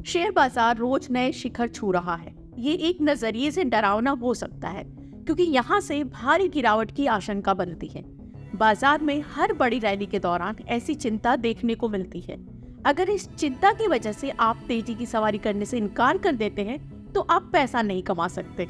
Share बाजार रोज नए शिखर छू रहा है। ये एक नजरिए से डरावना हो सकता है क्योंकि यहाँ से भारी गिरावट की आशंका बनती है। बाजार में हर बड़ी रैली के दौरान ऐसी चिंता देखने को मिलती है। अगर इस चिंता की वजह से आप तेजी की सवारी करने से इनकार कर देते हैं तो आप पैसा नहीं कमा सकते।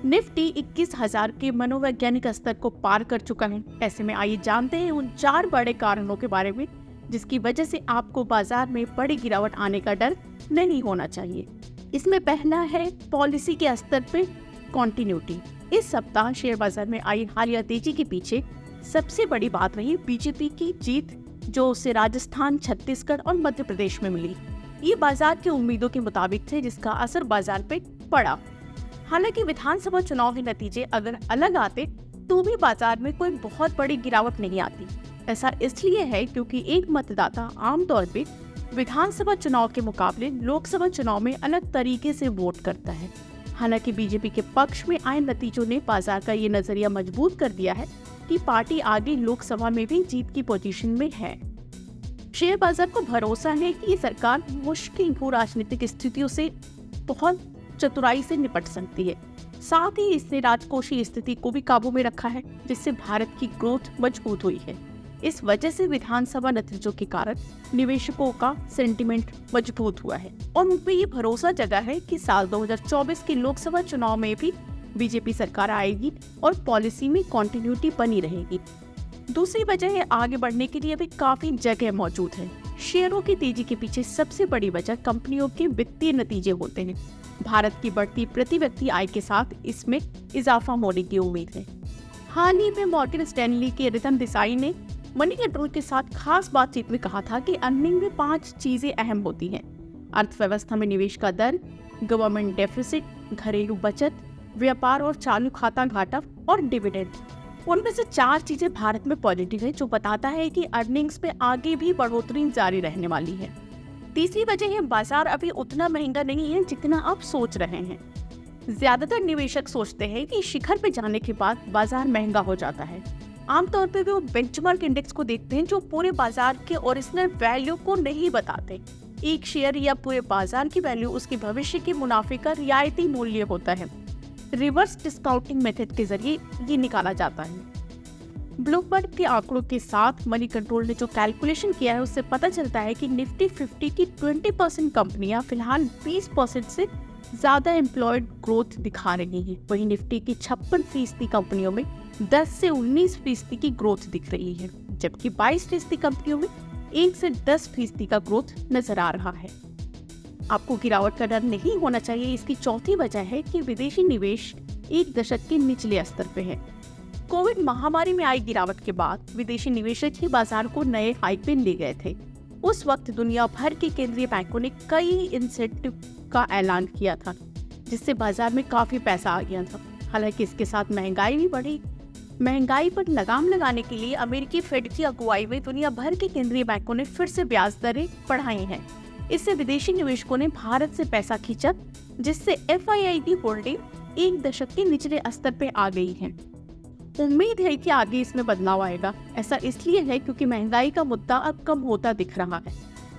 निफ्टी 21,000 के मनोवैज्ञानिक स्तर को पार कर चुका है। ऐसे में आइए जानते हैं उन 4 बड़े कारणों के बारे में जिसकी वजह से आपको बाजार में बड़ी गिरावट आने का डर नहीं होना चाहिए। इसमें पहला है पॉलिसी के स्तर पे कॉन्टिन्यूटी। इस सप्ताह शेयर बाजार में आई हालिया तेजी के पीछे सबसे बड़ी बात रही बीजेपी की जीत, जो उसे राजस्थान, छत्तीसगढ़ और मध्य प्रदेश में मिली। ये बाजार की उम्मीदों के मुताबिक थे, जिसका असर बाजार पे पड़ा। हालांकि विधानसभा चुनाव के नतीजे अगर अलग आते तो भी बाजार में कोई बहुत बड़ी गिरावट नहीं आती। ऐसा इसलिए है क्योंकि एक मतदाता आमतौर पे विधानसभा चुनाव के मुकाबले लोकसभा चुनाव में अलग तरीके से वोट करता है। हालांकि बीजेपी के पक्ष में आए नतीजों ने बाजार का ये नजरिया मजबूत कर दिया है कि पार्टी आगे लोकसभा में भी जीत की पोजीशन में है। शेयर बाजार को भरोसा है कि ये सरकार मुश्किल भू राजनीतिक स्थितियों से बहुत चतुराई से निपट सकती है। साथ ही इसने राजकोषीय स्थिति को भी काबू में रखा है, जिससे भारत की ग्रोथ मजबूत हुई है। इस वजह से विधानसभा नतीजों के कारण निवेशकों का सेंटिमेंट मजबूत हुआ है और उनपे ये भरोसा जगा है कि साल 2024 के लोकसभा चुनाव में भी बीजेपी सरकार आएगी और पॉलिसी में कॉन्टिन्यूटी बनी रहेगी। दूसरी वजह है आगे बढ़ने के लिए अभी काफी जगह मौजूद है। शेयरों की तेजी के पीछे सबसे बड़ी वजह कंपनियों के वित्तीय नतीजे होते हैं। भारत की बढ़ती प्रति व्यक्ति आय के साथ इसमें इजाफा होने की उम्मीद है। हाल ही में मॉर्गन स्टैनली के रितम देसाई ने मनी कंट्रोल के साथ खास बातचीत में कहा था कि अर्निंग में 5 चीजें अहम होती हैं: अर्थव्यवस्था में निवेश का दर, गवर्नमेंट डेफिसिट, घरेलू बचत, व्यापार और चालू खाता घाटा और डिविडेंड। उनमें से 4 चीजें भारत में पॉजिटिव है, जो बताता है कि अर्निंग्स में आगे भी बढ़ोतरी जारी रहने वाली है। तीसरी वजह है बाजार अभी उतना महंगा नहीं है जितना आप सोच रहे हैं। ज्यादातर निवेशक सोचते हैं कि शिखर पे जाने के बाद बाजार महंगा हो जाता है। आमतौर पे वो बेंचमार्क इंडेक्स को देखते हैं, जो पूरे बाजार के ओरिजिनल वैल्यू को नहीं बताते। एक शेयर या पूरे बाजार की वैल्यू उसके भविष्य के मुनाफे का रियायती मूल्य होता है। रिवर्स डिस्काउंटिंग मेथड के जरिए ये निकाला जाता है। ब्लूमबर्ग के आंकड़ों के साथ मनी कंट्रोल ने जो कैलकुलेशन किया है, उससे पता चलता है कि निफ्टी 50 की 20% कंपनियां फिलहाल 20% से ज्यादा एम्प्लॉयड ग्रोथ दिखा रही हैं। वहीं निफ्टी की 56% कंपनियों में 10 से 19% की ग्रोथ दिख रही है, जबकि 22% कंपनियों में 1 से 10% का ग्रोथ नजर आ रहा है। आपको गिरावट का डर नहीं होना चाहिए। इसकी चौथी वजह है कि विदेशी निवेश 1 दशक के निचले स्तर पे है। कोविड महामारी में आई गिरावट के बाद विदेशी निवेशक ही बाजार को नए हाई पे ले गए थे। उस वक्त दुनिया भर के केंद्रीय बैंकों ने कई इंसेंटिव का ऐलान किया था, जिससे बाजार में काफी पैसा आ गया था। हालांकि इसके साथ महंगाई भी बढ़ी। महंगाई पर लगाम लगाने के लिए अमेरिकी फेड की अगुवाई में दुनिया भर के केंद्रीय बैंकों ने फिर से ब्याज दरें बढ़ाई हैं। इससे विदेशी निवेशकों ने भारत से पैसा खींचा, जिससे FIIB होल्डिंग 1 दशक के निचले स्तर पे आ गई है। उम्मीद है कि आगे इसमें बदलाव आएगा। ऐसा इसलिए है क्योंकि महंगाई का मुद्दा अब कम होता दिख रहा है।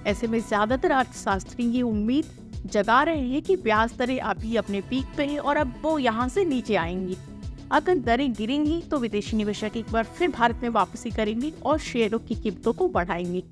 ऐसे में ज्यादातर अर्थशास्त्री ये उम्मीद जगा रहे हैं कि ब्याज दरें अभी अपने पीक पे हैं और अब वो यहाँ से नीचे आएंगी। अगर दरें गिरेंगी तो विदेशी निवेशक एक बार फिर भारत में वापसी करेंगे और शेयरों की कीमतों को बढ़ाएंगे।